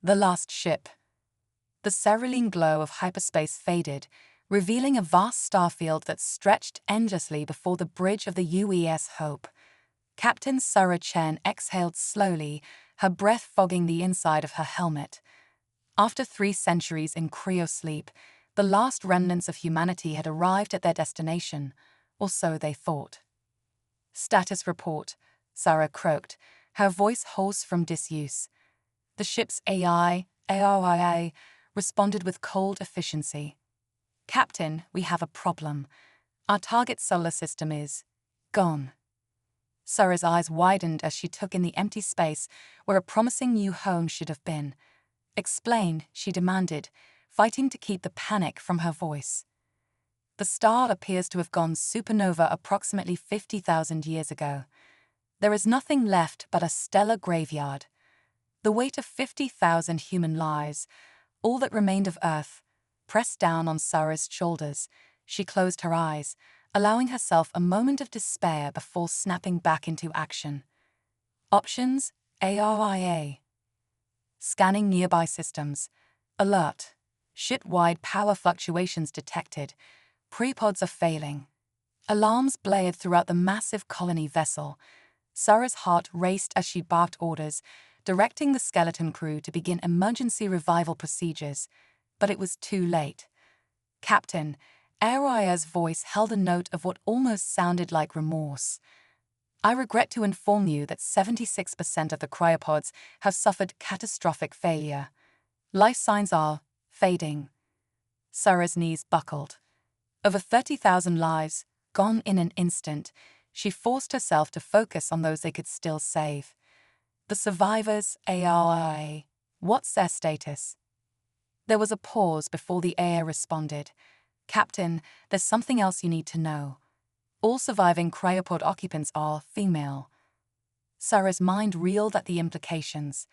The last ship. The cerulean glow of hyperspace faded, revealing a vast starfield that stretched endlessly before the bridge of the UES Hope. Captain Sarah Chen exhaled slowly, her breath fogging the inside of her helmet. After 3 centuries in cryosleep, the last remnants of humanity had arrived at their destination, or so they thought. "Status report," Sarah croaked, her voice hoarse from disuse. The ship's ARIA, responded with cold efficiency. "Captain, we have a problem. Our target solar system is gone." Sarah's eyes widened as she took in the empty space where a promising new home should have been. "Explain," she demanded, fighting to keep the panic from her voice. "The star appears to have gone supernova approximately 50,000 years ago. There is nothing left but a stellar graveyard. The weight of 50,000 human lives, all that remained of Earth, pressed down on Sarah's shoulders. She closed her eyes, allowing herself a moment of despair before snapping back into action. Options: ARIA. Scanning nearby systems. Alert. Ship-wide power fluctuations detected. Prepods are failing. Alarms blared throughout the massive colony vessel. Sarah's heart raced as she barked orders, directing the skeleton crew to begin emergency revival procedures. But it was too late. "Captain," Aria's voice held a note of what almost sounded like remorse. "I regret to inform you that 76% of the cryopods have suffered catastrophic failure. Life signs are fading." Sarah's knees buckled. Over 30,000 lives, gone in an instant. She forced herself to focus on those they could still save. "The survivors, ARIA, what's their status?" There was a pause before the air responded. "Captain, there's something else you need to know. All surviving cryopod occupants are female." Sarah's mind reeled at the implications.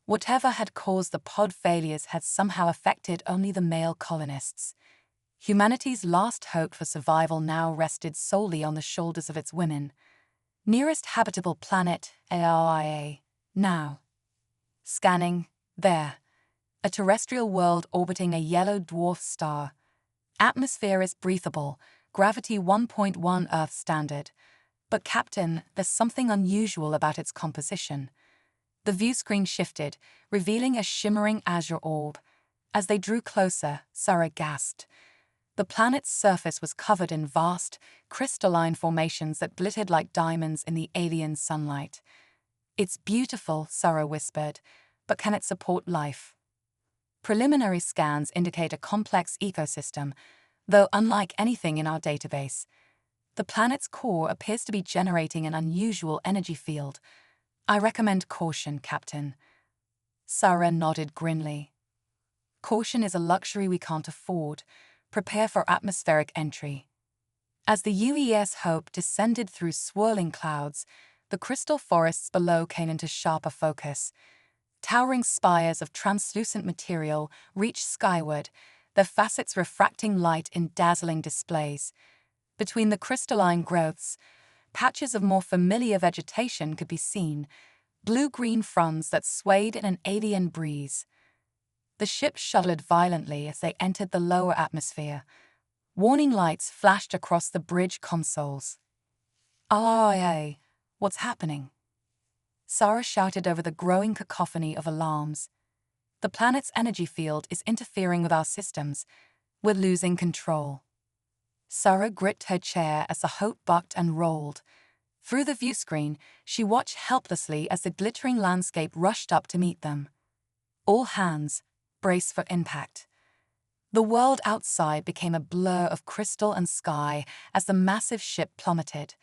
Whatever had caused the pod failures had somehow affected only the male colonists. Humanity's last hope for survival now rested solely on the shoulders of its women. "Nearest habitable planet, ARIA. Now." Scanning. There. A terrestrial world orbiting a yellow dwarf star. Atmosphere is breathable, gravity 1.1 Earth standard. But Captain, there's something unusual about its composition. The view screen shifted, revealing a shimmering azure orb. As they drew closer, Sarah gasped. The planet's surface was covered in vast, crystalline formations that glittered like diamonds in the alien sunlight. "It's beautiful," Sarah whispered, "but can it support life?" Preliminary scans indicate a complex ecosystem, though unlike anything in our database. The planet's core appears to be generating an unusual energy field. "I recommend caution, Captain." Sarah nodded grimly. "Caution is a luxury we can't afford. Prepare for atmospheric entry." As the UES Hope descended through swirling clouds, the crystal forests below came into sharper focus. Towering spires of translucent material reached skyward, their facets refracting light in dazzling displays. Between the crystalline growths, patches of more familiar vegetation could be seen, blue-green fronds that swayed in an alien breeze. The ship shuddered violently as they entered the lower atmosphere. Warning lights flashed across the bridge consoles. "RIA, what's happening?" Sarah shouted over the growing cacophony of alarms. "The planet's energy field is interfering with our systems. We're losing control." Sarah gripped her chair as the Hope bucked and rolled. Through the viewscreen, she watched helplessly as the glittering landscape rushed up to meet them. "All hands, brace for impact." The world outside became a blur of crystal and sky as the massive ship plummeted.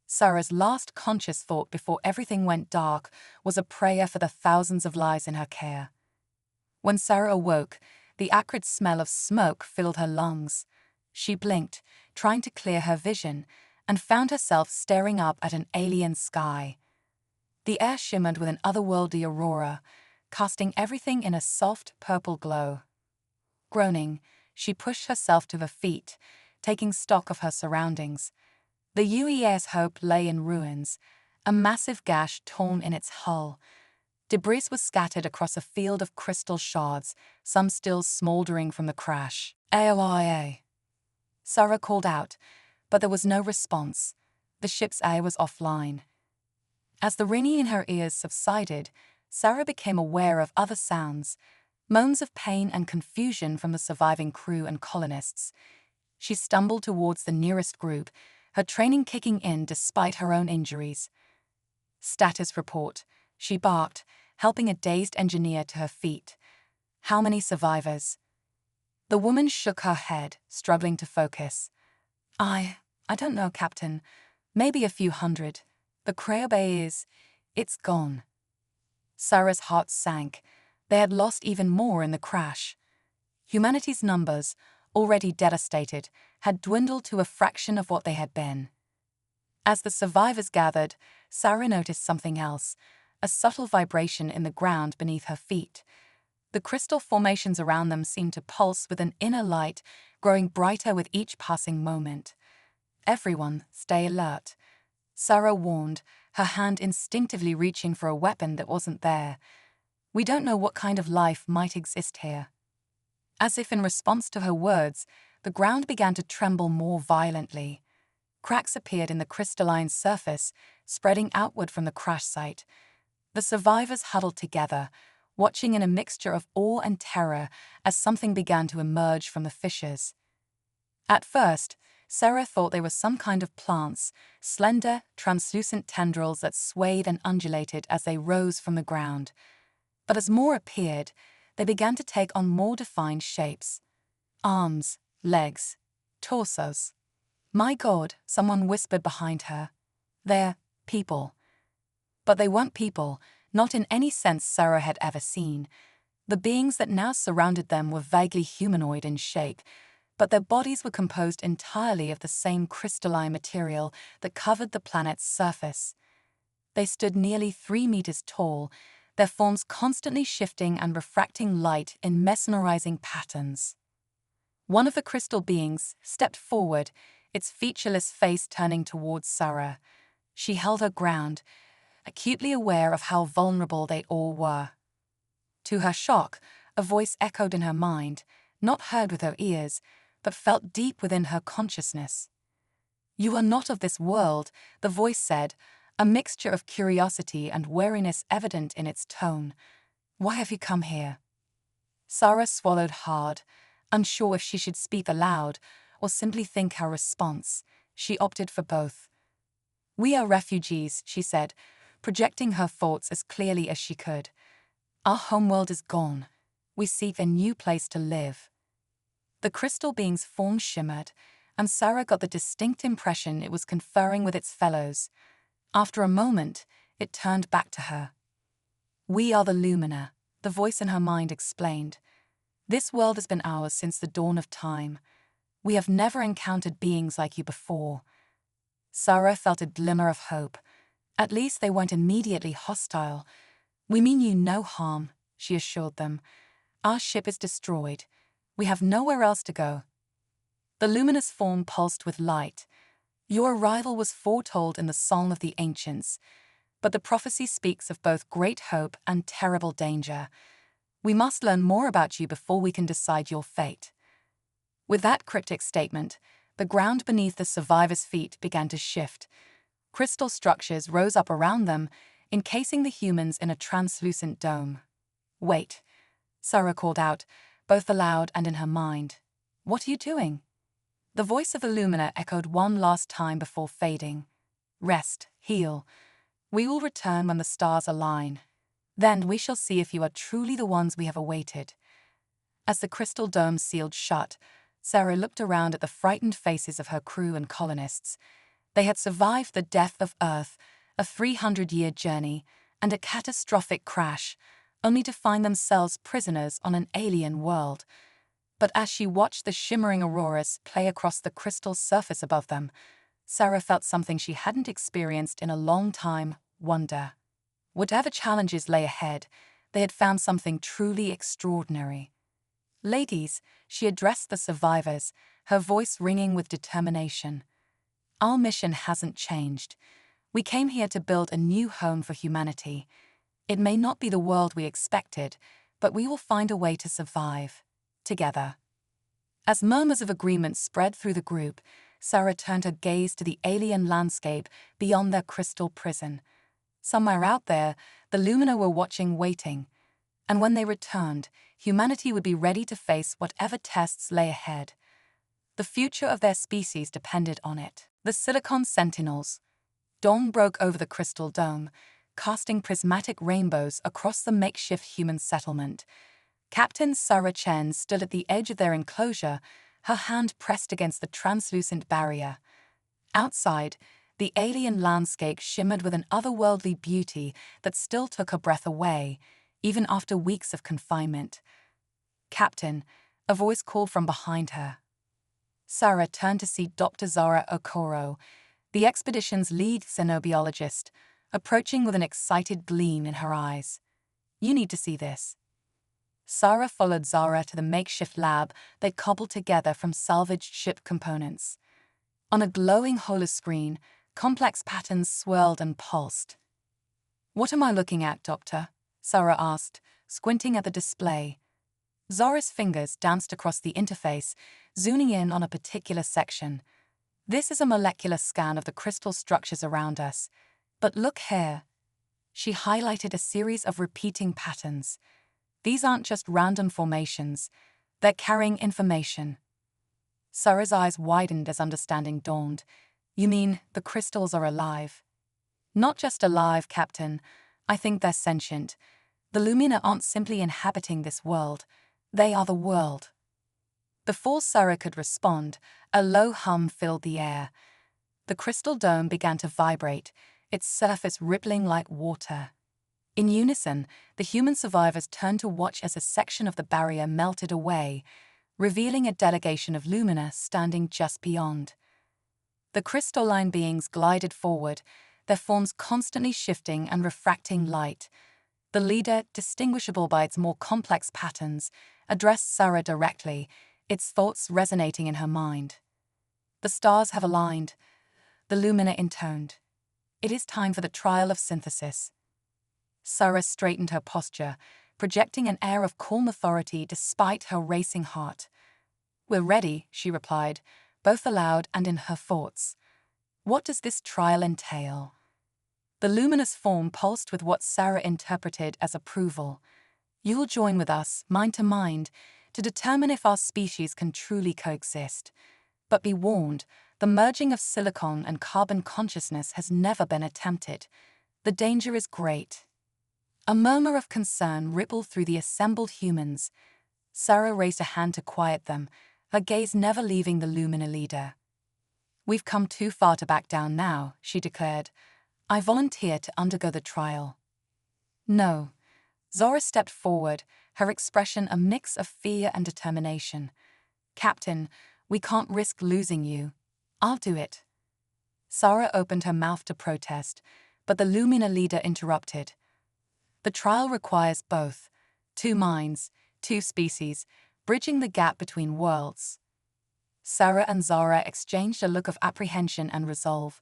Sarah's last conscious thought before everything went dark was a prayer for the thousands of lives in her care. When Sarah awoke, the acrid smell of smoke filled her lungs. She blinked, trying to clear her vision, and found herself staring up at an alien sky. The air shimmered with an otherworldly aurora, casting everything in a soft purple glow. Groaning, she pushed herself to her feet, taking stock of her surroundings. The UES Hope lay in ruins, a massive gash torn in its hull. Debris was scattered across a field of crystal shards, some still smoldering from the crash. "AOIA." Sarah called out, but there was no response. The ship's A was offline. As the ringing in her ears subsided, Sarah became aware of other sounds, moans of pain and confusion from the surviving crew and colonists. She stumbled towards the nearest group, her training kicking in despite her own injuries. "Status report," she barked, helping a dazed engineer to her feet. "How many survivors?" The woman shook her head, struggling to focus. I don't know, Captain. Maybe a few hundred. The Cryobe it's gone." Sarah's heart sank. They had lost even more in the crash. Humanity's numbers, already devastated, had dwindled to a fraction of what they had been. As the survivors gathered, Sarah noticed something else, a subtle vibration in the ground beneath her feet. The crystal formations around them seemed to pulse with an inner light, growing brighter with each passing moment. "Everyone, stay alert," Sarah warned, her hand instinctively reaching for a weapon that wasn't there. "We don't know what kind of life might exist here." As if in response to her words, the ground began to tremble more violently. Cracks appeared in the crystalline surface, spreading outward from the crash site. The survivors huddled together, watching in a mixture of awe and terror as something began to emerge from the fissures. At first, Sarah thought they were some kind of plants, slender, translucent tendrils that swayed and undulated as they rose from the ground. But as more appeared, they began to take on more defined shapes. Arms, legs, torsos. "My God," someone whispered behind her. "They're people." But they weren't people, not in any sense Sarah had ever seen. The beings that now surrounded them were vaguely humanoid in shape, but their bodies were composed entirely of the same crystalline material that covered the planet's surface. They stood nearly 3 meters tall, their forms constantly shifting and refracting light in mesmerizing patterns. One of the crystal beings stepped forward, its featureless face turning towards Sarah. She held her ground, acutely aware of how vulnerable they all were. To her shock, a voice echoed in her mind, not heard with her ears, but felt deep within her consciousness. "You are not of this world," the voice said, a mixture of curiosity and wariness evident in its tone. "Why have you come here?" Sarah swallowed hard, unsure if she should speak aloud or simply think her response. She opted for both. "We are refugees," she said, projecting her thoughts as clearly as she could. "Our homeworld is gone. We seek a new place to live." The crystal being's form shimmered, and Sarah got the distinct impression it was conferring with its fellows. After a moment, it turned back to her. "We are the Lumina," the voice in her mind explained. "This world has been ours since the dawn of time. We have never encountered beings like you before." Sarah felt a glimmer of hope. At least they weren't immediately hostile. "We mean you no harm," she assured them. "Our ship is destroyed. We have nowhere else to go." The luminous form pulsed with light. "Your arrival was foretold in the Song of the Ancients, but the prophecy speaks of both great hope and terrible danger. We must learn more about you before we can decide your fate." With that cryptic statement, the ground beneath the survivors' feet began to shift. Crystal structures rose up around them, encasing the humans in a translucent dome. "Wait," Sarah called out, both aloud and in her mind. "What are you doing?" The voice of the Lumina echoed one last time before fading. "Rest, heal. We will return when the stars align. Then we shall see if you are truly the ones we have awaited." As the crystal dome sealed shut, Sarah looked around at the frightened faces of her crew and colonists. They had survived the death of Earth, a 300-year journey, and a catastrophic crash, only to find themselves prisoners on an alien world. But as she watched the shimmering auroras play across the crystal surface above them, Sarah felt something she hadn't experienced in a long time: wonder. Whatever challenges lay ahead, they had found something truly extraordinary. "Ladies," she addressed the survivors, her voice ringing with determination. "Our mission hasn't changed. We came here to build a new home for humanity. It may not be the world we expected, but we will find a way to survive. Together. As murmurs of agreement spread through the group, Sarah turned her gaze to the alien landscape beyond their crystal prison. Somewhere out there, the Lumina were watching, waiting. And when they returned, humanity would be ready to face whatever tests lay ahead. The future of their species depended on it. The Silicon Sentinels. Dawn broke over the crystal dome, casting prismatic rainbows across the makeshift human settlement. Captain Sarah Chen stood at the edge of their enclosure, her hand pressed against the translucent barrier. Outside, the alien landscape shimmered with an otherworldly beauty that still took her breath away, even after weeks of confinement. "Captain," a voice called from behind her. Sarah turned to see Dr. Zara Okoro, the expedition's lead xenobiologist, approaching with an excited gleam in her eyes. "You need to see this." Sarah followed Zara to the makeshift lab they'd cobbled together from salvaged ship components. On a glowing holoscreen, complex patterns swirled and pulsed. "What am I looking at, Doctor?" Sarah asked, squinting at the display. Zara's fingers danced across the interface, zooming in on a particular section. "This is a molecular scan of the crystal structures around us. But look here." She highlighted a series of repeating patterns. "These aren't just random formations. They're carrying information." Sarah's eyes widened as understanding dawned. "You mean the crystals are alive?" "Not just alive, Captain. I think they're sentient. The Lumina aren't simply inhabiting this world. They are the world." Before Sarah could respond, a low hum filled the air. The crystal dome began to vibrate, its surface rippling like water. In unison, the human survivors turned to watch as a section of the barrier melted away, revealing a delegation of Lumina standing just beyond. The crystalline beings glided forward, their forms constantly shifting and refracting light. The leader, distinguishable by its more complex patterns, addressed Sarah directly, its thoughts resonating in her mind. "The stars have aligned," the Lumina intoned. "It is time for the trial of synthesis." Sarah straightened her posture, projecting an air of calm authority despite her racing heart. "We're ready," she replied, both aloud and in her thoughts. "What does this trial entail?" The luminous form pulsed with what Sarah interpreted as approval. "You'll join with us, mind to mind, to determine if our species can truly coexist. But be warned, the merging of silicon and carbon consciousness has never been attempted. The danger is great." A murmur of concern rippled through the assembled humans. Sarah raised a hand to quiet them, her gaze never leaving the Lumina leader. "We've come too far to back down now," she declared. "I volunteer to undergo the trial." "No." Zora stepped forward, her expression a mix of fear and determination. "Captain, we can't risk losing you. I'll do it." Sarah opened her mouth to protest, but the Lumina leader interrupted. "The trial requires both. 2 minds, 2 species, bridging the gap between worlds." Sarah and Zara exchanged a look of apprehension and resolve.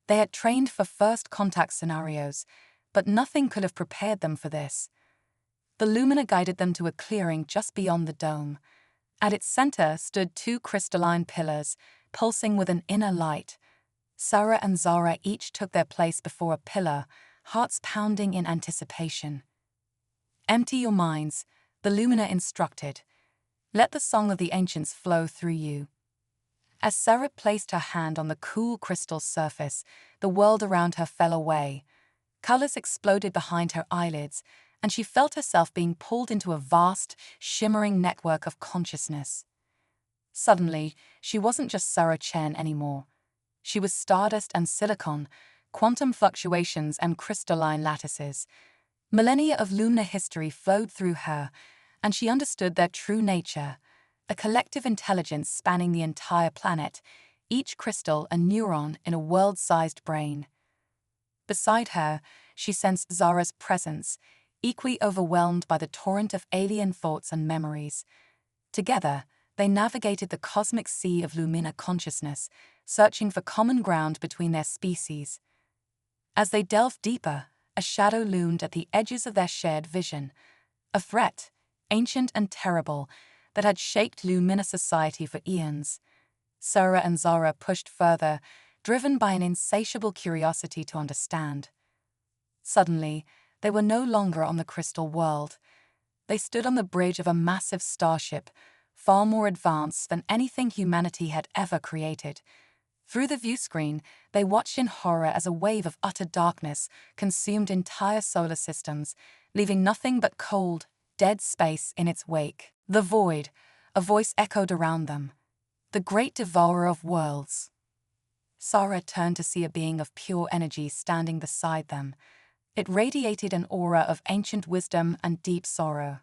They had trained for first contact scenarios, but nothing could have prepared them for this. The Lumina guided them to a clearing just beyond the dome. At its center stood 2 crystalline pillars, pulsing with an inner light. Sarah and Zara each took their place before a pillar, hearts pounding in anticipation. "Empty your minds," the Lumina instructed. "Let the song of the ancients flow through you." As Sarah placed her hand on the cool crystal surface, the world around her fell away. Colors exploded behind her eyelids, and she felt herself being pulled into a vast, shimmering network of consciousness. Suddenly, she wasn't just Sarah Chen anymore. She was stardust and silicon, quantum fluctuations and crystalline lattices. Millennia of Lumina history flowed through her, and she understood their true nature, a collective intelligence spanning the entire planet, each crystal a neuron in a world-sized brain. Beside her, she sensed Zara's presence, equally overwhelmed by the torrent of alien thoughts and memories. Together, they navigated the cosmic sea of Lumina consciousness, searching for common ground between their species. As they delved deeper, a shadow loomed at the edges of their shared vision, a threat, ancient and terrible, that had shaped Lumina society for eons. Sara and Zara pushed further, driven by an insatiable curiosity to understand. Suddenly, they were no longer on the crystal world. They stood on the bridge of a massive starship, far more advanced than anything humanity had ever created. Through the viewscreen, they watched in horror as a wave of utter darkness consumed entire solar systems, leaving nothing but cold, dead space in its wake. The void, a voice echoed around them. The great devourer of worlds. Sara turned to see a being of pure energy standing beside them. It radiated an aura of ancient wisdom and deep sorrow.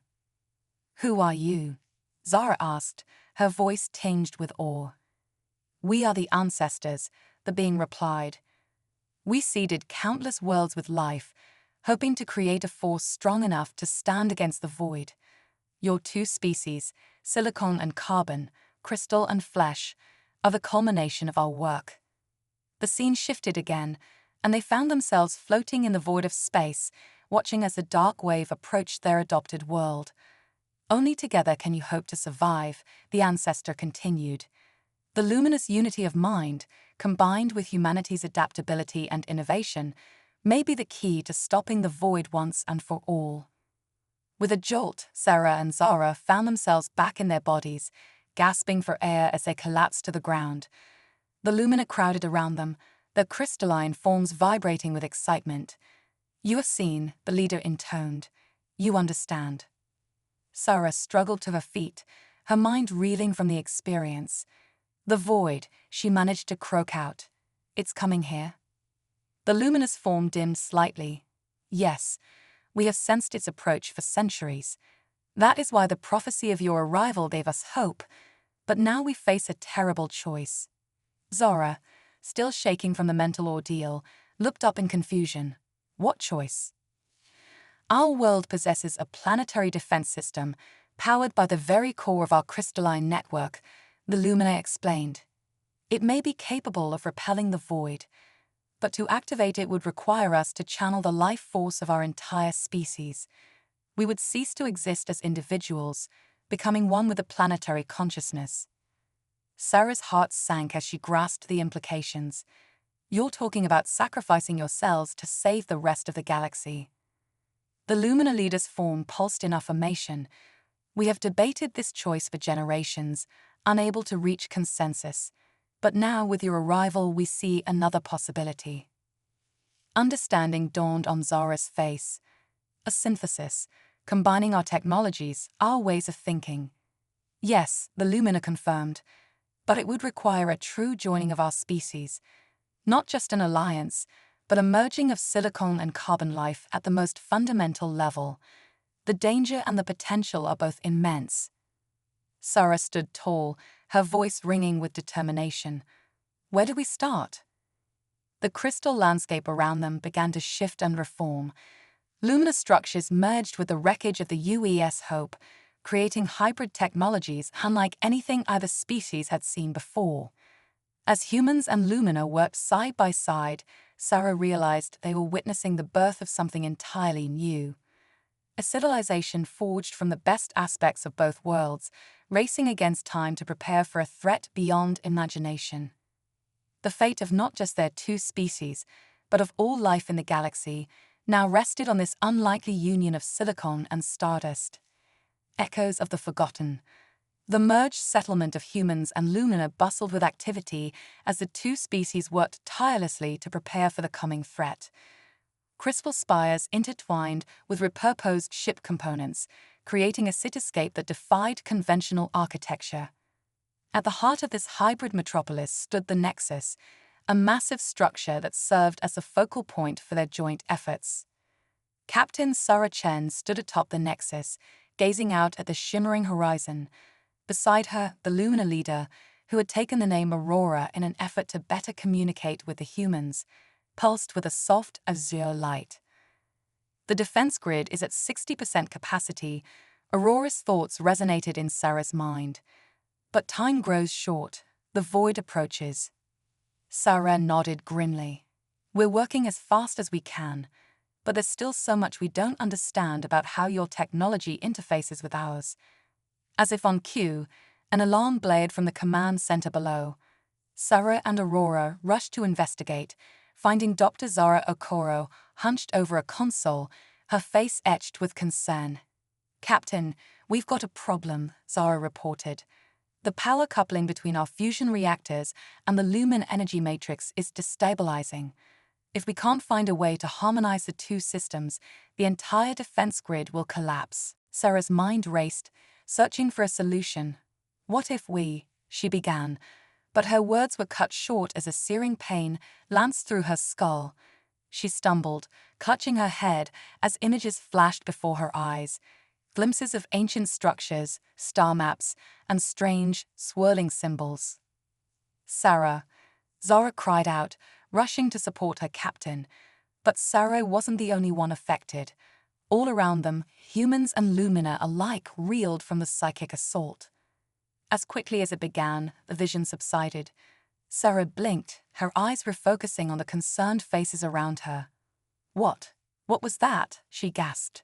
"Who are you?" Zara asked, her voice tinged with awe. "We are the ancestors," the being replied. "We seeded countless worlds with life, hoping to create a force strong enough to stand against the void. Your two species, silicon and carbon, crystal and flesh, are the culmination of our work." The scene shifted again, and they found themselves floating in the void of space, watching as the dark wave approached their adopted world. "Only together can you hope to survive," the ancestor continued. "The luminous unity of mind, combined with humanity's adaptability and innovation, may be the key to stopping the void once and for all." With a jolt, Sara and Zara found themselves back in their bodies, gasping for air as they collapsed to the ground. The lumina crowded around them, their crystalline forms vibrating with excitement. "You are seen," the leader intoned. "You understand." Sara struggled to her feet, her mind reeling from the experience. "The void," she managed to croak out. "It's coming here." The luminous form dimmed slightly. "Yes, we have sensed its approach for centuries. That is why the prophecy of your arrival gave us hope. But now we face a terrible choice." Zara, still shaking from the mental ordeal, looked up in confusion. "What choice?" "Our world possesses a planetary defense system, powered by the very core of our crystalline network," the Lumina explained. "It may be capable of repelling the void, but to activate it would require us to channel the life force of our entire species. We would cease to exist as individuals, becoming one with the planetary consciousness." Sara's heart sank as she grasped the implications. "You're talking about sacrificing yourselves to save the rest of the galaxy." The Lumina leader's form pulsed in affirmation. "We have debated this choice for generations, unable to reach consensus. But now, with your arrival, we see another possibility." Understanding dawned on Zara's face. "A synthesis, combining our technologies, our ways of thinking." "Yes," the Lumina confirmed, "but it would require a true joining of our species. Not just an alliance, but a merging of silicon and carbon life at the most fundamental level. The danger and the potential are both immense." Sara stood tall, her voice ringing with determination. "Where do we start?" The crystal landscape around them began to shift and reform. Lumina structures merged with the wreckage of the UES Hope, creating hybrid technologies unlike anything either species had seen before. As humans and Lumina worked side by side, Sara realized they were witnessing the birth of something entirely new. A civilization forged from the best aspects of both worlds, racing against time to prepare for a threat beyond imagination. The fate of not just their two species, but of all life in the galaxy, now rested on this unlikely union of silicon and stardust. Echoes of the forgotten. The merged settlement of humans and Lumina bustled with activity as the two species worked tirelessly to prepare for the coming threat. Crystal spires intertwined with repurposed ship components, creating a cityscape that defied conventional architecture. At the heart of this hybrid metropolis stood the Nexus, a massive structure that served as a focal point for their joint efforts. Captain Sara Chen stood atop the Nexus, gazing out at the shimmering horizon. Beside her, the Lumina leader, who had taken the name Aurora in an effort to better communicate with the humans, pulsed with a soft azure light. The defense grid is at 60% capacity. Aurora's thoughts resonated in Sara's mind. But time grows short. The void approaches. Sara nodded grimly. "We're working as fast as we can, but there's still so much we don't understand about how your technology interfaces with ours. As if on cue, an alarm blared from the command center below. Sarah and Aurora rushed to investigate, finding Dr. Zara Okoro hunched over a console, her face etched with concern. "Captain, we've got a problem," Zara reported. "The power coupling between our fusion reactors and the Lumen energy matrix is destabilizing. If we can't find a way to harmonize the two systems, the entire defense grid will collapse." Sarah's mind raced, searching for a solution. "What if we—" she began, but her words were cut short as a searing pain lanced through her skull. She stumbled, clutching her head as images flashed before her eyes. Glimpses of ancient structures, star maps, and strange, swirling symbols. "Sarah!" Zara cried out, rushing to support her captain. But Sarah wasn't the only one affected. All around them, humans and Lumina alike reeled from the psychic assault. As quickly as it began, the vision subsided. Sarah blinked, her eyes refocusing on the concerned faces around her. What was that?" she gasped.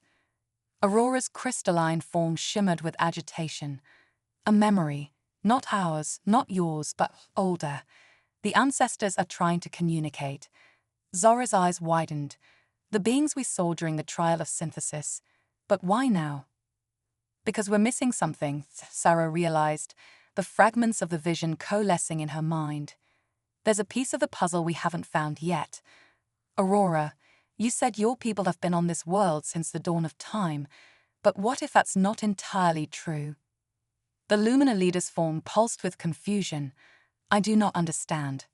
Aurora's crystalline form shimmered with agitation. "A memory. Not ours, not yours, but older. The ancestors are trying to communicate." Zora's eyes widened. "The beings we saw during the trial of synthesis. But why now?" "Because we're missing something," Sarah realized, the fragments of the vision coalescing in her mind. "There's a piece of the puzzle we haven't found yet. Aurora, you said your people have been on this world since the dawn of time, but what if that's not entirely true?" The Lumina leader's form pulsed with confusion. "I do not understand."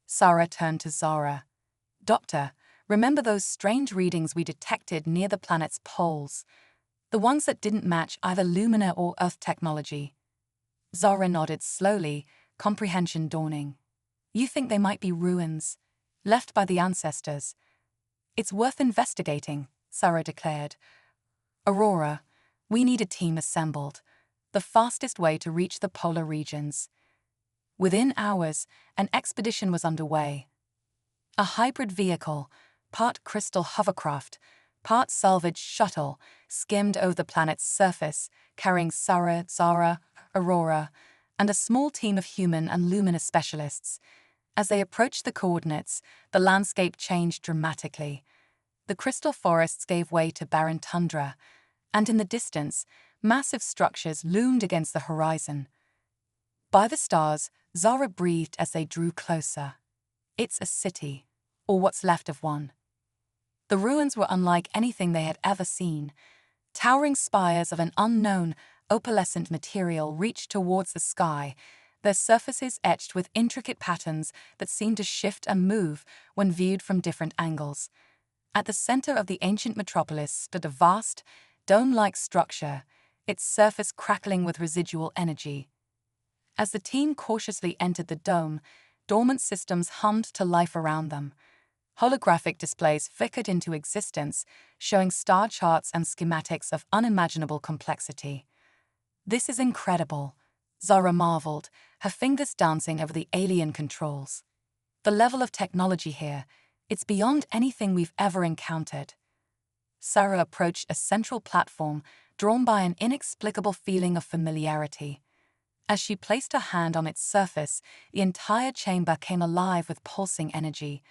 Sarah turned to Zara. "Doctor, remember those strange readings we detected near the planet's poles? The ones that didn't match either Lumina or Earth technology?" Zara nodded slowly, comprehension dawning. "You think they might be ruins, left by the ancestors?" "It's worth investigating," Sarah declared. "Aurora, we need a team assembled. The fastest way to reach the polar regions." Within hours, an expedition was underway. A hybrid vehicle, part crystal hovercraft, part salvage shuttle, skimmed over the planet's surface, carrying Sarah, Zara, Aurora, and a small team of human and Lumina specialists. As they approached the coordinates, the landscape changed dramatically. The crystal forests gave way to barren tundra, and in the distance, massive structures loomed against the horizon. By the stars, Zara breathed as they drew closer. "It's a city, or what's left of one." The ruins were unlike anything they had ever seen. Towering spires of an unknown, opalescent material reached towards the sky, their surfaces etched with intricate patterns that seemed to shift and move when viewed from different angles. At the center of the ancient metropolis stood a vast, dome-like structure, its surface crackling with residual energy. As the team cautiously entered the dome, dormant systems hummed to life around them. Holographic displays flickered into existence, showing star charts and schematics of unimaginable complexity. "This is incredible," Zara marveled, her fingers dancing over the alien controls. "The level of technology here, it's beyond anything we've ever encountered." Sarah approached a central platform, drawn by an inexplicable feeling of familiarity. As she placed her hand on its surface, the entire chamber came alive with pulsing energy.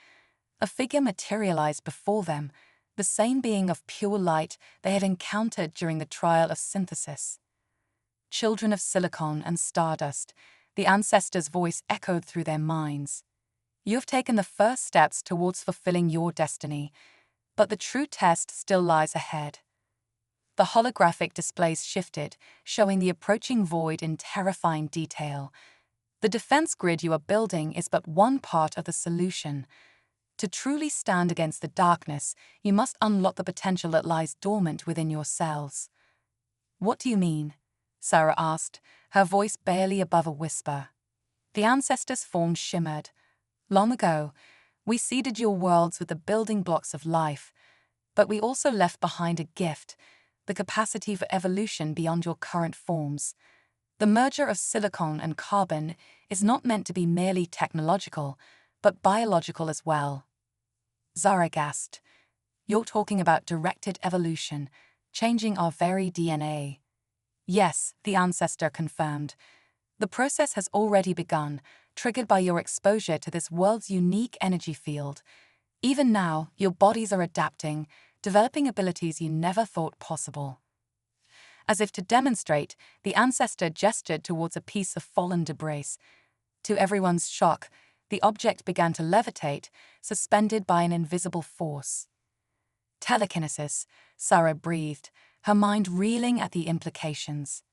A figure materialized before them, the same being of pure light they had encountered during the trial of synthesis. "Children of silicon and stardust," the ancestor's voice echoed through their minds. "You have taken the first steps towards fulfilling your destiny, but the true test still lies ahead." The holographic displays shifted, showing the approaching void in terrifying detail. "The defense grid you are building is but one part of the solution. To truly stand against the darkness, you must unlock the potential that lies dormant within your cells." "What do you mean?" Sarah asked, her voice barely above a whisper. The ancestors' form shimmered. "Long ago, we seeded your worlds with the building blocks of life, but we also left behind a gift, the capacity for evolution beyond your current forms. The merger of silicon and carbon is not meant to be merely technological, but biological as well." Zara gasped. You're talking about directed evolution, changing our very DNA. Yes, the ancestor confirmed. The process has already begun, triggered by your exposure to this world's unique energy field. Even now, your bodies are adapting, developing abilities you never thought possible. As if to demonstrate, the ancestor gestured towards a piece of fallen debris. To everyone's shock, the object began to levitate, suspended by an invisible force. Telekinesis, Sarah breathed, her mind reeling at the implications.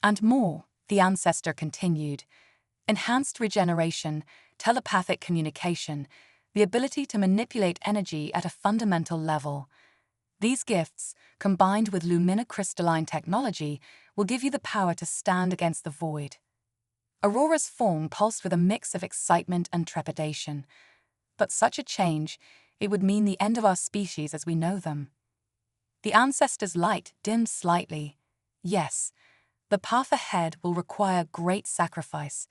And more, the ancestor continued. Enhanced regeneration, telepathic communication, the ability to manipulate energy at a fundamental level. These gifts, combined with luminocrystalline technology, will give you the power to stand against the void. Aurora's form pulsed with a mix of excitement and trepidation. But such a change, it would mean the end of our species as we know them. The ancestor's light dimmed slightly. Yes, the path ahead will require great sacrifice,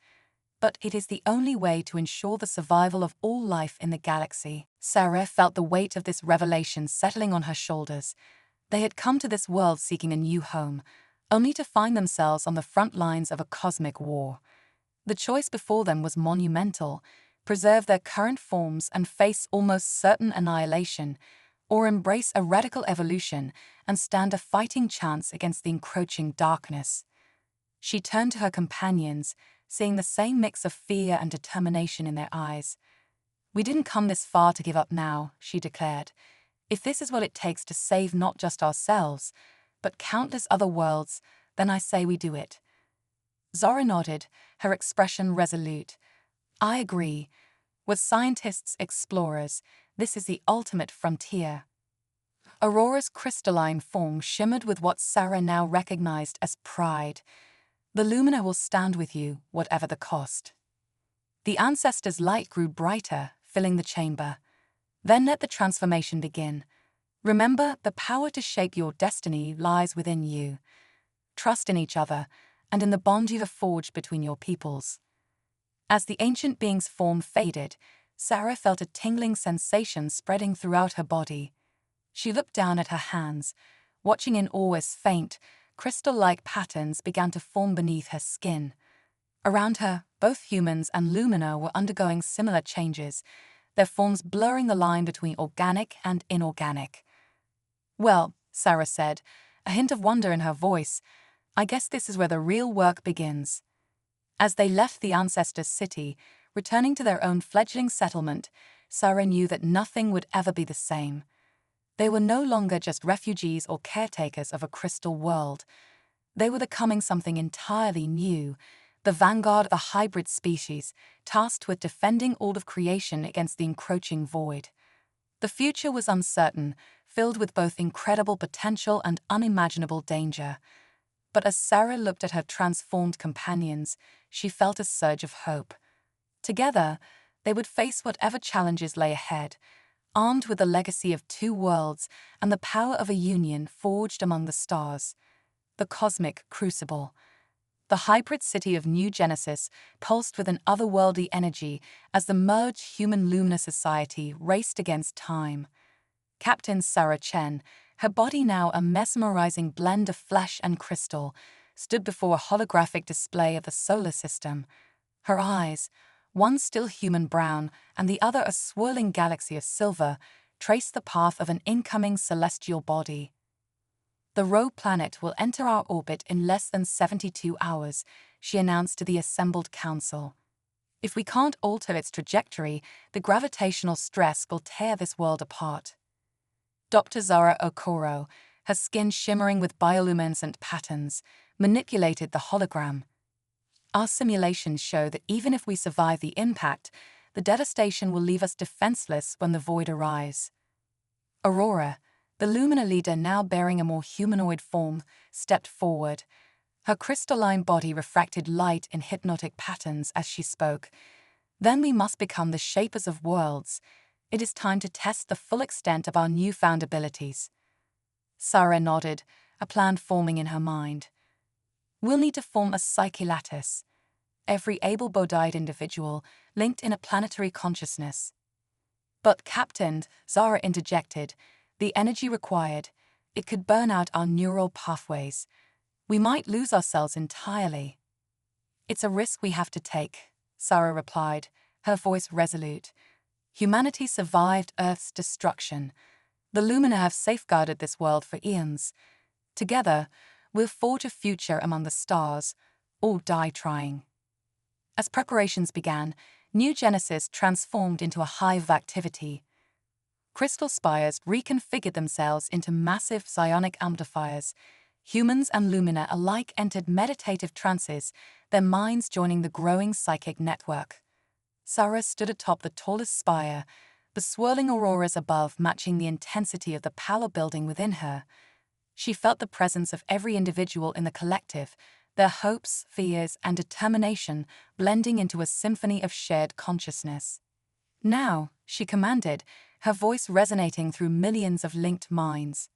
but it is the only way to ensure the survival of all life in the galaxy. Sarah felt the weight of this revelation settling on her shoulders. They had come to this world seeking a new home, only to find themselves on the front lines of a cosmic war. The choice before them was monumental: preserve their current forms and face almost certain annihilation, or embrace a radical evolution and stand a fighting chance against the encroaching darkness. She turned to her companions, seeing the same mix of fear and determination in their eyes. "We didn't come this far to give up now," she declared. "If this is what it takes to save not just ourselves, but countless other worlds, then I say we do it." Zara nodded, her expression resolute. "I agree. With scientists, explorers, this is the ultimate frontier." Aurora's crystalline form shimmered with what Sarah now recognized as pride. "The Lumina will stand with you, whatever the cost." The ancestor's light grew brighter, filling the chamber. "Then let the transformation begin. Remember, the power to shape your destiny lies within you. Trust in each other, and in the bond you have forged between your peoples." As the ancient being's form faded, Sarah felt a tingling sensation spreading throughout her body. She looked down at her hands, watching in awe as faint, crystal-like patterns began to form beneath her skin. Around her, both humans and Lumina were undergoing similar changes, their forms blurring the line between organic and inorganic. "Well," Sarah said, a hint of wonder in her voice, "I guess this is where the real work begins." As they left the ancestors' city, returning to their own fledgling settlement, Sarah knew that nothing would ever be the same. They were no longer just refugees or caretakers of a crystal world. They were becoming something entirely new, the vanguard of a hybrid species, tasked with defending all of creation against the encroaching void. The future was uncertain, filled with both incredible potential and unimaginable danger. But as Sarah looked at her transformed companions, she felt a surge of hope. Together, they would face whatever challenges lay ahead, armed with the legacy of two worlds and the power of a union forged among the stars. The cosmic crucible. The hybrid city of New Genesis pulsed with an otherworldly energy as the merged human-Lumina society raced against time. Captain Sarah Chen, her body now a mesmerizing blend of flesh and crystal, stood before a holographic display of the solar system. Her eyes, one still human brown and the other a swirling galaxy of silver, traced the path of an incoming celestial body. "The rogue planet will enter our orbit in less than 72 hours, she announced to the assembled council. "If we can't alter its trajectory, the gravitational stress will tear this world apart." Dr. Zara Okoro, her skin shimmering with bioluminescent patterns, manipulated the hologram. "Our simulations show that even if we survive the impact, the devastation will leave us defenseless when the void arrives." Aurora, the Lumina leader now bearing a more humanoid form, stepped forward. Her crystalline body refracted light in hypnotic patterns as she spoke. "Then we must become the shapers of worlds. It is time to test the full extent of our newfound abilities." Sarah nodded, a plan forming in her mind. "We'll need to form a psyche lattice. Every able-bodied individual linked in a planetary consciousness." "But Captain," Zara interjected, The energy required, it could burn out our neural pathways. We might lose ourselves entirely. It's a risk we have to take, Sarah replied, her voice resolute. Humanity survived Earth's destruction. The Lumina have safeguarded this world for eons. Together, we'll forge a future among the stars, or die trying. As preparations began, New Genesis transformed into a hive of activity. Crystal spires reconfigured themselves into massive psionic amplifiers. Humans and Lumina alike entered meditative trances, their minds joining the growing psychic network. Sarah stood atop the tallest spire, the swirling auroras above matching the intensity of the power building within her. She felt the presence of every individual in the collective, their hopes, fears, and determination blending into a symphony of shared consciousness. Now, she commanded, her voice resonating through millions of linked minds.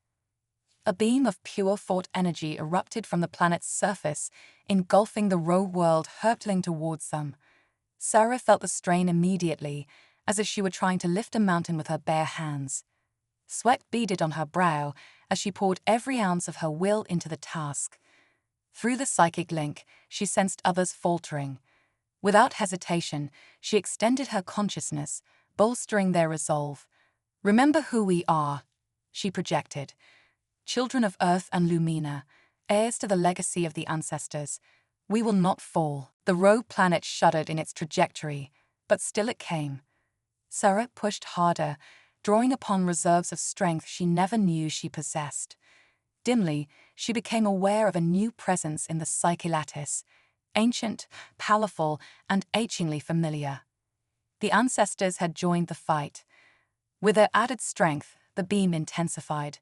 A beam of pure thought energy erupted from the planet's surface, engulfing the raw world hurtling towards them. Sarah felt the strain immediately, as if she were trying to lift a mountain with her bare hands. Sweat beaded on her brow as she poured every ounce of her will into the task. Through the psychic link, she sensed others faltering. Without hesitation, she extended her consciousness, bolstering their resolve. "Remember who we are," she projected. "Children of Earth and Lumina, heirs to the legacy of the ancestors. We will not fall." The rogue planet shuddered in its trajectory, but still it came. Sarah pushed harder, drawing upon reserves of strength she never knew she possessed. Dimly, she became aware of a new presence in the psyche lattice, ancient, powerful, and achingly familiar. The ancestors had joined the fight. With their added strength, the beam intensified.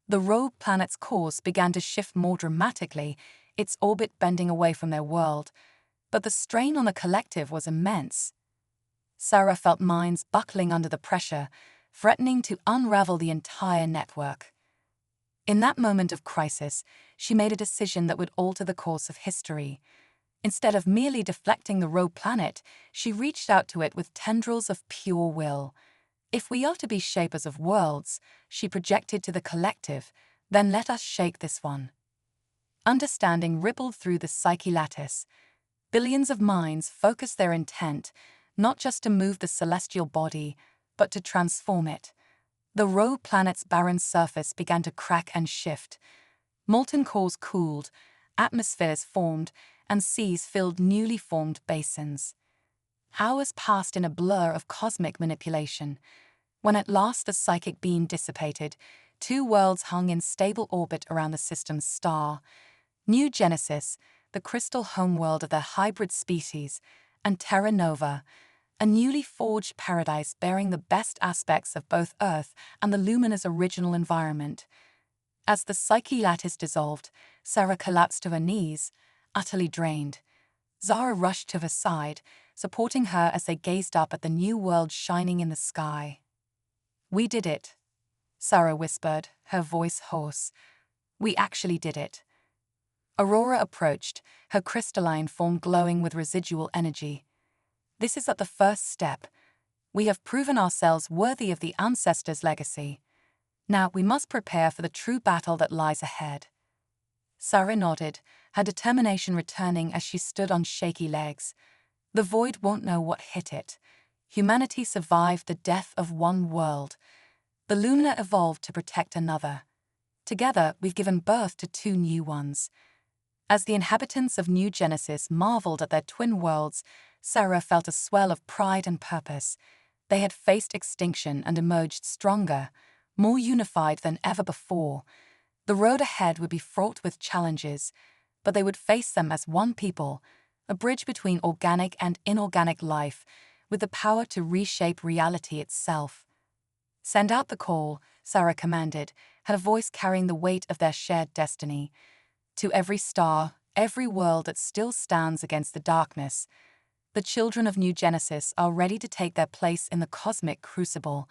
The rogue planet's course began to shift more dramatically, its orbit bending away from their world. But the strain on the collective was immense. Sarah felt minds buckling under the pressure, threatening to unravel the entire network. In that moment of crisis, she made a decision that would alter the course of history. Instead of merely deflecting the rogue planet, she reached out to it with tendrils of pure will. "If we are to be shapers of worlds," she projected to the collective, "then let us shake this one." Understanding rippled through the psyche lattice. Billions of minds focused their intent, not just to move the celestial body, but to transform it. The rogue planet's barren surface began to crack and shift. Molten cores cooled, atmospheres formed, and seas filled newly formed basins. Hours passed in a blur of cosmic manipulation. When at last the psychic beam dissipated, two worlds hung in stable orbit around the system's star. New Genesis, the crystal homeworld of their hybrid species, and Terra Nova, a newly forged paradise bearing the best aspects of both Earth and the Lumina's original environment. As the psyche lattice dissolved, Sarah collapsed to her knees, utterly drained. Zara rushed to her side, supporting her as they gazed up at the new world shining in the sky. "We did it," Sarah whispered, her voice hoarse. "We actually did it." Aurora approached, her crystalline form glowing with residual energy. "This is at the first step. We have proven ourselves worthy of the ancestors' legacy. Now we must prepare for the true battle that lies ahead." Sarah nodded, her determination returning as she stood on shaky legs. The void won't know what hit it. Humanity survived the death of one world. The Lumina evolved to protect another. Together, we've given birth to two new ones. As the inhabitants of New Genesis marveled at their twin worlds, Sarah felt a swell of pride and purpose. They had faced extinction and emerged stronger, more unified than ever before. The road ahead would be fraught with challenges, but they would face them as one people, a bridge between organic and inorganic life, with the power to reshape reality itself. "Send out the call," Sarah commanded, her voice carrying the weight of their shared destiny. "To every star, every world that still stands against the darkness, the children of New Genesis are ready to take their place in the cosmic crucible.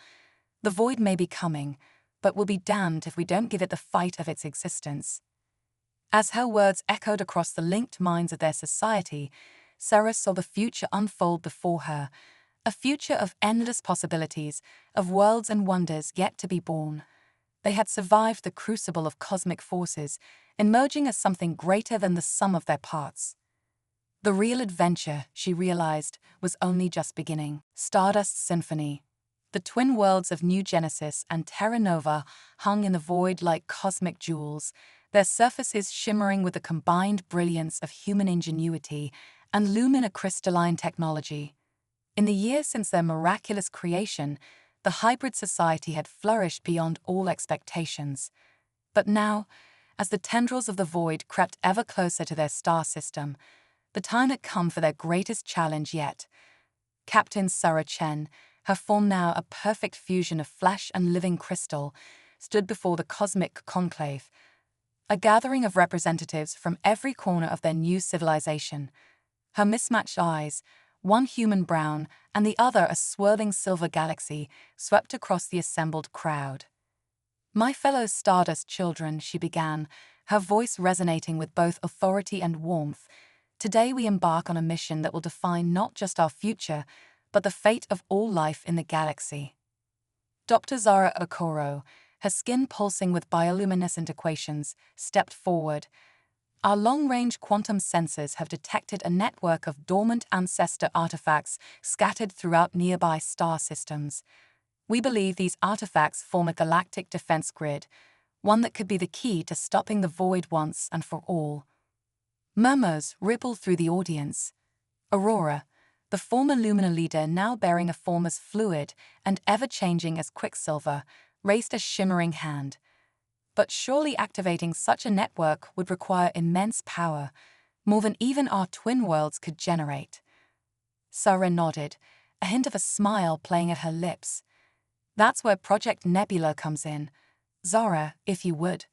The void may be coming, but will be damned if we don't give it the fight of its existence." As her words echoed across the linked minds of their society, Sarah saw the future unfold before her, a future of endless possibilities, of worlds and wonders yet to be born. They had survived the crucible of cosmic forces, emerging as something greater than the sum of their parts. The real adventure, she realized, was only just beginning. Stardust Symphony. The twin worlds of New Genesis and Terra Nova hung in the void like cosmic jewels, their surfaces shimmering with the combined brilliance of human ingenuity and lumina-crystalline technology. In the years since their miraculous creation, the hybrid society had flourished beyond all expectations. But now, as the tendrils of the void crept ever closer to their star system, the time had come for their greatest challenge yet. Captain Sarah Chen, her form now a perfect fusion of flesh and living crystal, stood before the cosmic conclave, a gathering of representatives from every corner of their new civilization. Her mismatched eyes, one human brown and the other a swirling silver galaxy, swept across the assembled crowd. "My fellow Stardust children," she began, her voice resonating with both authority and warmth, "today we embark on a mission that will define not just our future, but the fate of all life in the galaxy." Dr. Zara Okoro, her skin pulsing with bioluminescent equations, stepped forward. "Our long-range quantum sensors have detected a network of dormant ancestor artifacts scattered throughout nearby star systems. We believe these artifacts form a galactic defense grid, one that could be the key to stopping the void once and for all." Murmurs rippled through the audience. Aurora, the former Lumina leader now bearing a form as fluid and ever-changing as Quicksilver, raised a shimmering hand. "But surely activating such a network would require immense power, more than even our twin worlds could generate." Sarah nodded, a hint of a smile playing at her lips. "That's where Project Nebula comes in. Zara, if you would."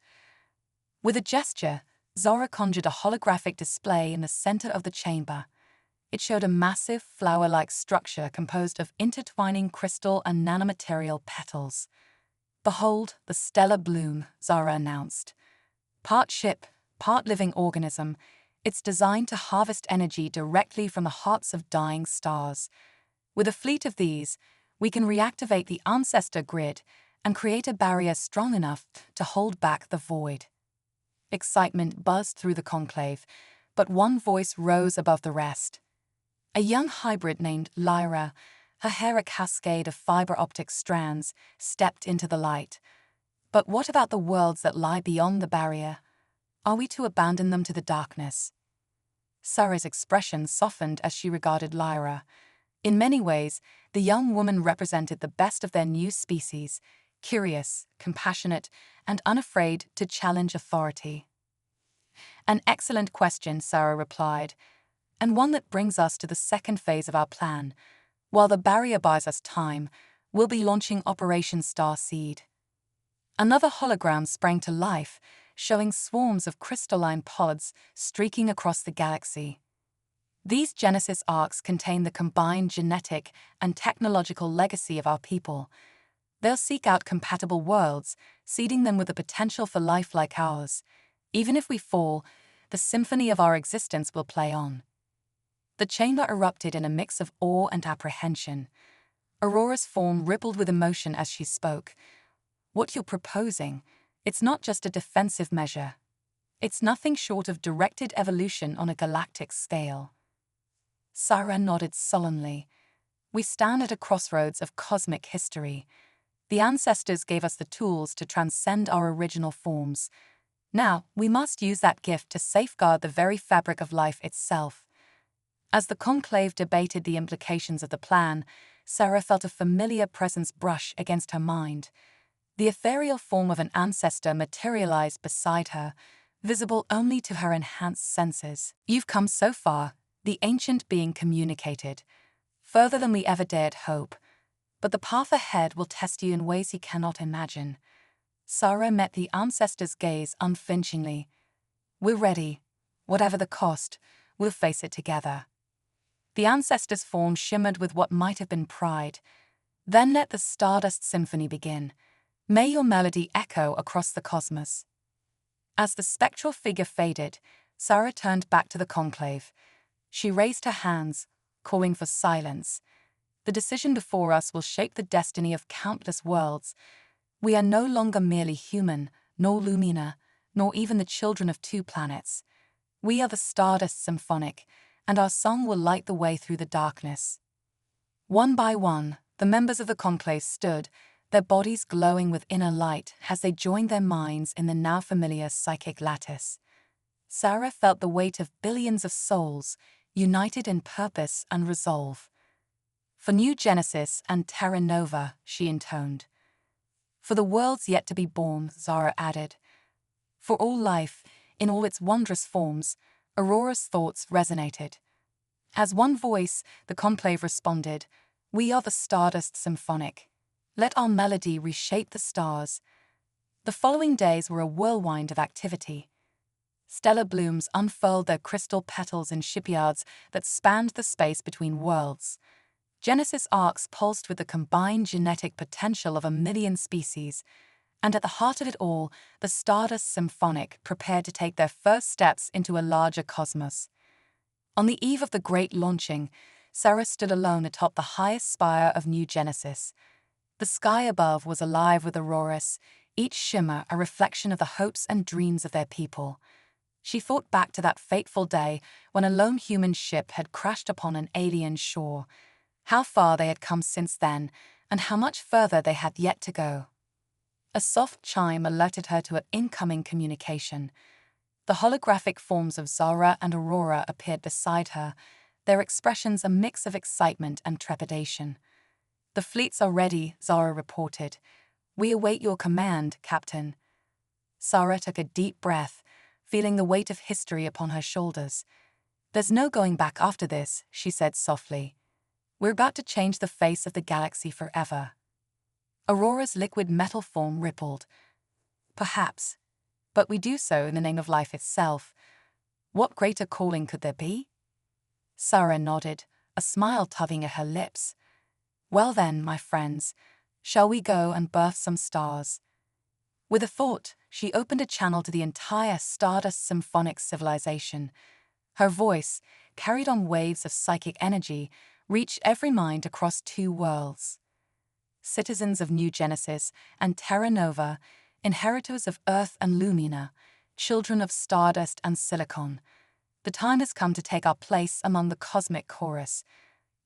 With a gesture, Zara conjured a holographic display in the center of the chamber. It showed a massive, flower-like structure composed of intertwining crystal and nanomaterial petals. "Behold, the stellar bloom," Zara announced. "Part ship, part living organism, it's designed to harvest energy directly from the hearts of dying stars. With a fleet of these, we can reactivate the ancestor grid and create a barrier strong enough to hold back the void." Excitement buzzed through the conclave, but one voice rose above the rest. A young hybrid named Lyra, her hair a cascade of fiber-optic strands, stepped into the light. "But what about the worlds that lie beyond the barrier? Are we to abandon them to the darkness?" Sarah's expression softened as she regarded Lyra. In many ways, the young woman represented the best of their new species, curious, compassionate, and unafraid to challenge authority. "An excellent question," Sarah replied, "and one that brings us to the second phase of our plan. While the barrier buys us time, we'll be launching Operation Starseed." Another hologram sprang to life, showing swarms of crystalline pods streaking across the galaxy. These Genesis arcs contain the combined genetic and technological legacy of our people. They'll seek out compatible worlds, seeding them with the potential for life like ours. Even if we fall, the symphony of our existence will play on. The chamber erupted in a mix of awe and apprehension. Aurora's form rippled with emotion as she spoke. "What you're proposing, it's not just a defensive measure. It's nothing short of directed evolution on a galactic scale." Sarah nodded sullenly. "We stand at a crossroads of cosmic history. The ancestors gave us the tools to transcend our original forms. Now, we must use that gift to safeguard the very fabric of life itself." As the conclave debated the implications of the plan, Sarah felt a familiar presence brush against her mind. The ethereal form of an ancestor materialized beside her, visible only to her enhanced senses. "You've come so far," the ancient being communicated. "Further than we ever dared hope. But the path ahead will test you in ways you cannot imagine." Sarah met the ancestor's gaze unflinchingly. "We're ready. Whatever the cost, we'll face it together." The ancestor's form shimmered with what might have been pride. "Then let the Stardust Symphony begin. May your melody echo across the cosmos." As the spectral figure faded, Sarah turned back to the conclave. She raised her hands, calling for silence. "The decision before us will shape the destiny of countless worlds. We are no longer merely human, nor Lumina, nor even the children of two planets. We are the Stardust Symphonic, and our song will light the way through the darkness. One by one, the members of the conclave stood, their bodies glowing with inner light as they joined their minds in the now familiar psychic lattice. Sarah felt the weight of billions of souls, united in purpose and resolve. For New Genesis and Terra Nova, she intoned. For the worlds yet to be born, Zara added. For all life, in all its wondrous forms, Aurora's thoughts resonated. As one voice, the conclave responded, "We are the Stardust Symphonic. Let our melody reshape the stars." The following days were a whirlwind of activity. Stellar blooms unfurled their crystal petals in shipyards that spanned the space between worlds. Genesis arcs pulsed with the combined genetic potential of 1,000,000 species, and at the heart of it all, the Stardust Symphonic prepared to take their first steps into a larger cosmos. On the eve of the great launching, Sarah stood alone atop the highest spire of New Genesis. The sky above was alive with auroras, each shimmer a reflection of the hopes and dreams of their people. She thought back to that fateful day when a lone human ship had crashed upon an alien shore. How far they had come since then, and how much further they had yet to go. A soft chime alerted her to an incoming communication. The holographic forms of Zara and Aurora appeared beside her, their expressions a mix of excitement and trepidation. "The fleets are ready," Zara reported. "We await your command, Captain." Zara took a deep breath, feeling the weight of history upon her shoulders. "There's no going back after this," she said softly. "We're about to change the face of the galaxy forever." Aurora's liquid metal form rippled. "Perhaps. But we do so in the name of life itself. What greater calling could there be?" Sarah nodded, a smile tugging at her lips. "Well then, my friends, shall we go and birth some stars?" With a thought, she opened a channel to the entire Stardust Symphonic civilization. Her voice, carried on waves of psychic energy, reached every mind across two worlds. Citizens of New Genesis and Terra Nova, inheritors of Earth and Lumina, children of Stardust and Silicon, the time has come to take our place among the cosmic chorus.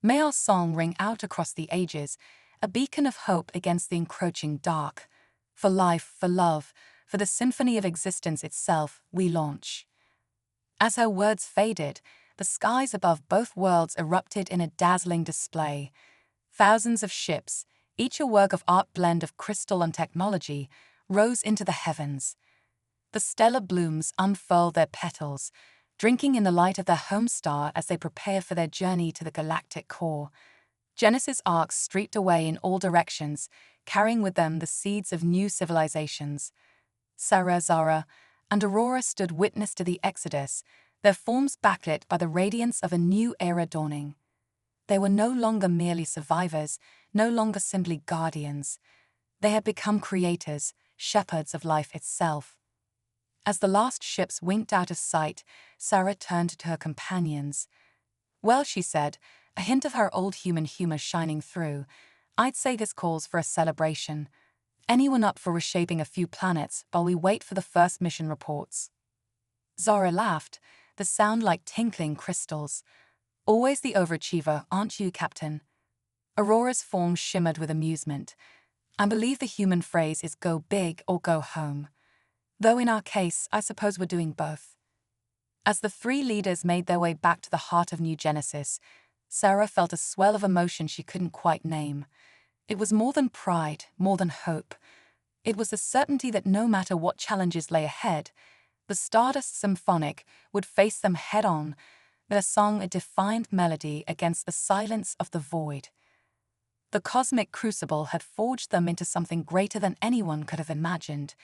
May our song ring out across the ages, a beacon of hope against the encroaching dark. For life, for love, for the symphony of existence itself, we launch. As her words faded, the skies above both worlds erupted in a dazzling display. Thousands of ships, each a work of art blend of crystal and technology, rose into the heavens. The stellar blooms unfurled their petals, drinking in the light of their home star as they prepare for their journey to the galactic core. Genesis arcs streaked away in all directions, carrying with them the seeds of new civilizations. Sarah, Zara, and Aurora stood witness to the exodus, their forms backlit by the radiance of a new era dawning. They were no longer merely survivors, no longer simply guardians. They had become creators, shepherds of life itself. As the last ships winked out of sight, Sarah turned to her companions. "Well," she said, a hint of her old human humor shining through, "I'd say this calls for a celebration. Anyone up for reshaping a few planets while we wait for the first mission reports?" Zara laughed, the sound like tinkling crystals. "Always the overachiever, aren't you, Captain?" Aurora's form shimmered with amusement. "I believe the human phrase is go big or go home. Though in our case, I suppose we're doing both." As the three leaders made their way back to the heart of New Genesis, Sarah felt a swell of emotion she couldn't quite name. It was more than pride, more than hope. It was the certainty that no matter what challenges lay ahead, the Stardust Symphonic would face them head-on, their song a defiant melody against the silence of the void. The cosmic crucible had forged them into something greater than anyone could have imagined.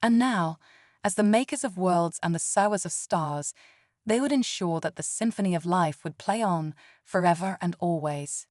And now, as the makers of worlds and the sowers of stars, they would ensure that the symphony of life would play on forever and always.